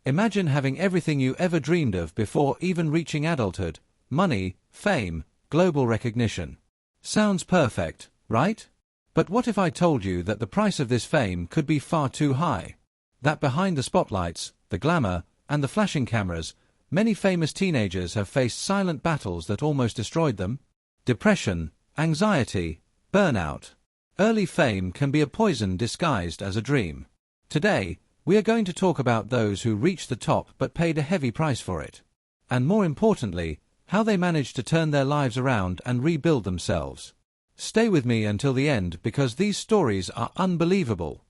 Imagine having everything you ever dreamed of before even reaching adulthood: money, fame, global recognition. Sounds perfect, right? But what if I told you that the price of this fame could be far too high? That behind the spotlights, the glamour, and the flashing cameras, many famous teenagers have faced silent battles that almost destroyed them? Depression, anxiety, burnout. Early fame can be a poison disguised as a dream. Today, we are going to talk about those who reached the top but paid a heavy price for it. And more importantly, how they managed to turn their lives around and rebuild themselves. Stay with me until the end because these stories are unbelievable.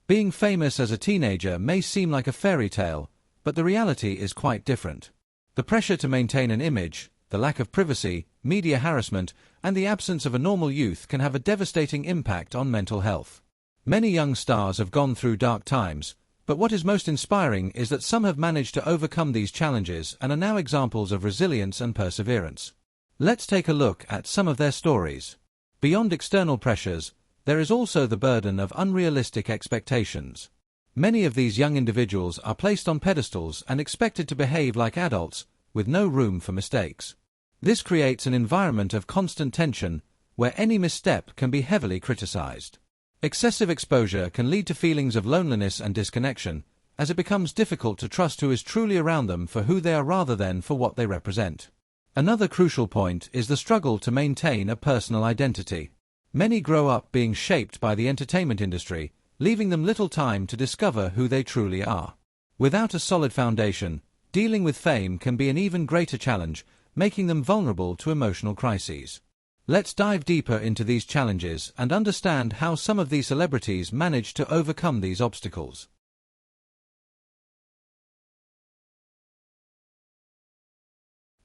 Being famous as a teenager may seem like a fairy tale, but the reality is quite different. The pressure to maintain an image, the lack of privacy, media harassment, and the absence of a normal youth can have a devastating impact on mental health. Many young stars have gone through dark times, but what is most inspiring is that some have managed to overcome these challenges and are now examples of resilience and perseverance. Let's take a look at some of their stories. Beyond external pressures, there is also the burden of unrealistic expectations. Many of these young individuals are placed on pedestals and expected to behave like adults, with no room for mistakes. This creates an environment of constant tension, where any misstep can be heavily criticized. Excessive exposure can lead to feelings of loneliness and disconnection, as it becomes difficult to trust who is truly around them for who they are rather than for what they represent. Another crucial point is the struggle to maintain a personal identity. Many grow up being shaped by the entertainment industry, leaving them little time to discover who they truly are. Without a solid foundation, dealing with fame can be an even greater challenge, making them vulnerable to emotional crises. Let's dive deeper into these challenges and understand how some of these celebrities managed to overcome these obstacles.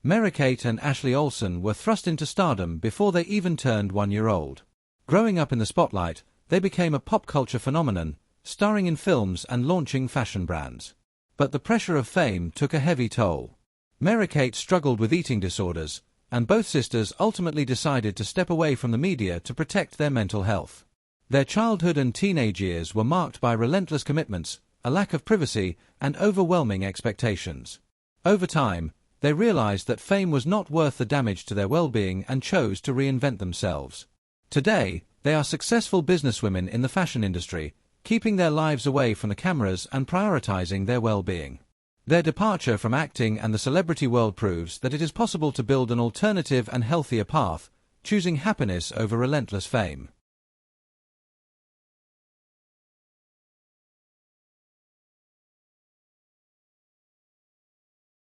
Mary-Kate and Ashley Olsen were thrust into stardom before they even turned 1 year old. Growing up in the spotlight, they became a pop culture phenomenon, starring in films and launching fashion brands. But the pressure of fame took a heavy toll. Mary-Kate struggled with eating disorders, and both sisters ultimately decided to step away from the media to protect their mental health. Their childhood and teenage years were marked by relentless commitments, a lack of privacy, and overwhelming expectations. Over time, they realized that fame was not worth the damage to their well-being and chose to reinvent themselves. Today, they are successful businesswomen in the fashion industry, keeping their lives away from the cameras and prioritizing their well-being. Their departure from acting and the celebrity world proves that it is possible to build an alternative and healthier path, choosing happiness over relentless fame.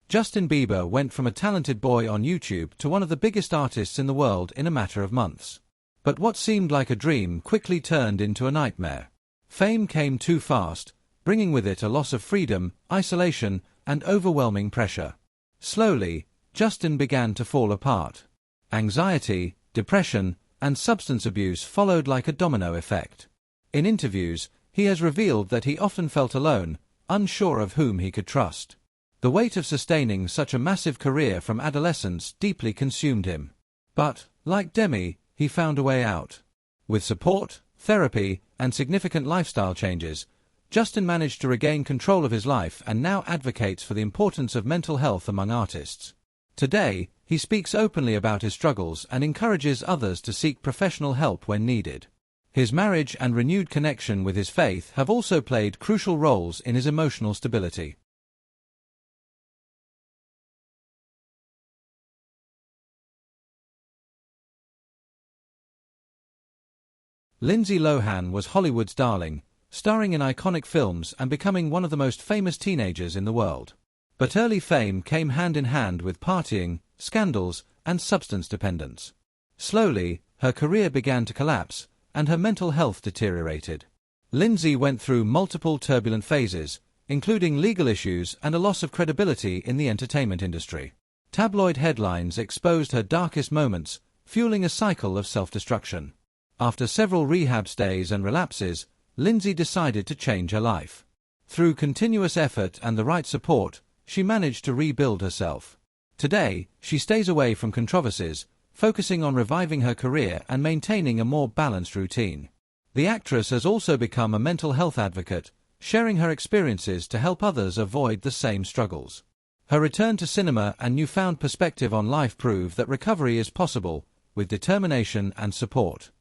Justin Bieber went from a talented boy on YouTube to one of the biggest artists in the world in a matter of months. But what seemed like a dream quickly turned into a nightmare. Fame came too fast, bringing with it a loss of freedom, isolation, and overwhelming pressure. Slowly, Justin began to fall apart. Anxiety, depression, and substance abuse followed like a domino effect. In interviews, he has revealed that he often felt alone, unsure of whom he could trust. The weight of sustaining such a massive career from adolescence deeply consumed him. But, like Demi, he found a way out. With support, therapy, and significant lifestyle changes, Justin managed to regain control of his life and now advocates for the importance of mental health among artists. Today, he speaks openly about his struggles and encourages others to seek professional help when needed. His marriage and renewed connection with his faith have also played crucial roles in his emotional stability. Lindsay Lohan was Hollywood's darling, starring in iconic films and becoming one of the most famous teenagers in the world. But early fame came hand in hand with partying, scandals, and substance dependence. Slowly, her career began to collapse, and her mental health deteriorated. Lindsay went through multiple turbulent phases, including legal issues and a loss of credibility in the entertainment industry. Tabloid headlines exposed her darkest moments, fueling a cycle of self-destruction. After several rehab stays and relapses, Lindsay decided to change her life. Through continuous effort and the right support, she managed to rebuild herself. Today, she stays away from controversies, focusing on reviving her career and maintaining a more balanced routine. The actress has also become a mental health advocate, sharing her experiences to help others avoid the same struggles. Her return to cinema and newfound perspective on life prove that recovery is possible, with determination and support.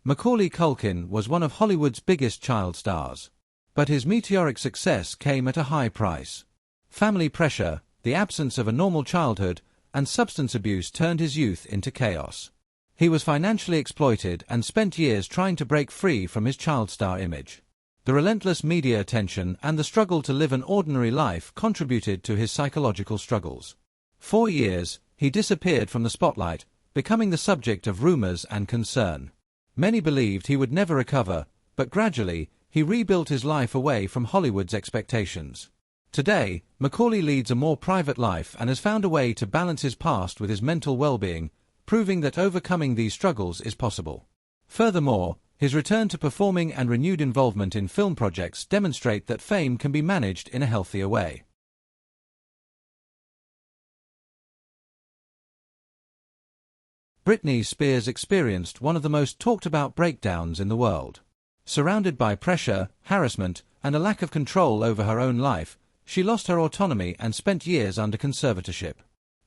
Macaulay Culkin was one of Hollywood's biggest child stars. But his meteoric success came at a high price. Family pressure, the absence of a normal childhood, and substance abuse turned his youth into chaos. He was financially exploited and spent years trying to break free from his child star image. The relentless media attention and the struggle to live an ordinary life contributed to his psychological struggles. For years, he disappeared from the spotlight, becoming the subject of rumors and concern. Many believed he would never recover, but gradually, he rebuilt his life away from Hollywood's expectations. Today, Macaulay leads a more private life and has found a way to balance his past with his mental well-being, proving that overcoming these struggles is possible. Furthermore, his return to performing and renewed involvement in film projects demonstrate that fame can be managed in a healthier way. Britney Spears experienced one of the most talked-about breakdowns in the world. Surrounded by pressure, harassment, and a lack of control over her own life, she lost her autonomy and spent years under conservatorship.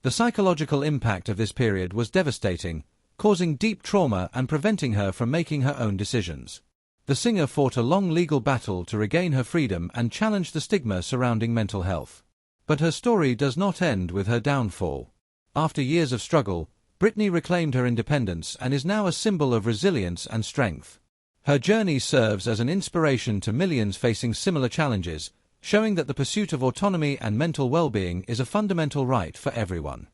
The psychological impact of this period was devastating, causing deep trauma and preventing her from making her own decisions. The singer fought a long legal battle to regain her freedom and challenged the stigma surrounding mental health. But her story does not end with her downfall. After years of struggle, Britney reclaimed her independence and is now a symbol of resilience and strength. Her journey serves as an inspiration to millions facing similar challenges, showing that the pursuit of autonomy and mental well-being is a fundamental right for everyone.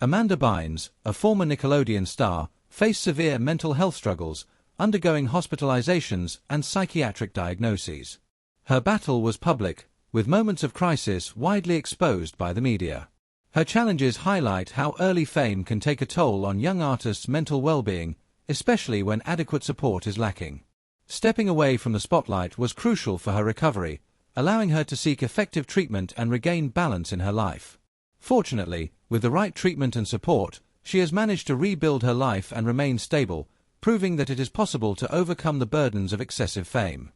Amanda Bynes, a former Nickelodeon star, faced severe mental health struggles, undergoing hospitalizations and psychiatric diagnoses. Her battle was public, with moments of crisis widely exposed by the media. Her challenges highlight how early fame can take a toll on young artists' mental well-being, especially when adequate support is lacking. Stepping away from the spotlight was crucial for her recovery, allowing her to seek effective treatment and regain balance in her life. Fortunately, with the right treatment and support, she has managed to rebuild her life and remain stable, proving that it is possible to overcome the burdens of excessive fame.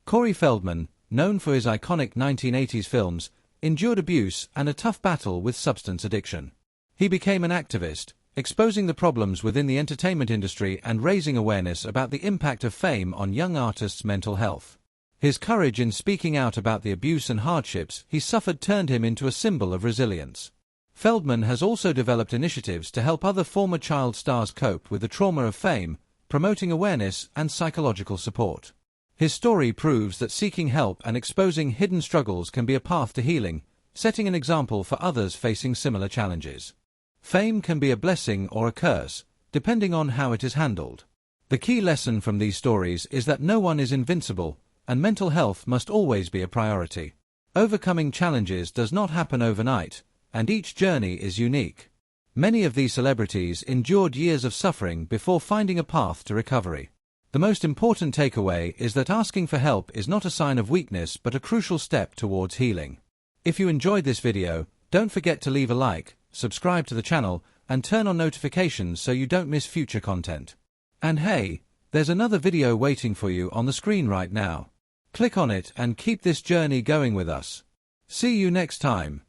Corey Feldman, known for his iconic 1980s films, endured abuse and a tough battle with substance addiction. He became an activist, exposing the problems within the entertainment industry and raising awareness about the impact of fame on young artists' mental health. His courage in speaking out about the abuse and hardships he suffered turned him into a symbol of resilience. Feldman has also developed initiatives to help other former child stars cope with the trauma of fame, promoting awareness and psychological support. His story proves that seeking help and exposing hidden struggles can be a path to healing, setting an example for others facing similar challenges. Fame can be a blessing or a curse, depending on how it is handled. The key lesson from these stories is that no one is invincible, and mental health must always be a priority. Overcoming challenges does not happen overnight, and each journey is unique. Many of these celebrities endured years of suffering before finding a path to recovery. The most important takeaway is that asking for help is not a sign of weakness but a crucial step towards healing. If you enjoyed this video, don't forget to leave a like, subscribe to the channel, and turn on notifications so you don't miss future content. And hey, there's another video waiting for you on the screen right now. Click on it and keep this journey going with us. See you next time.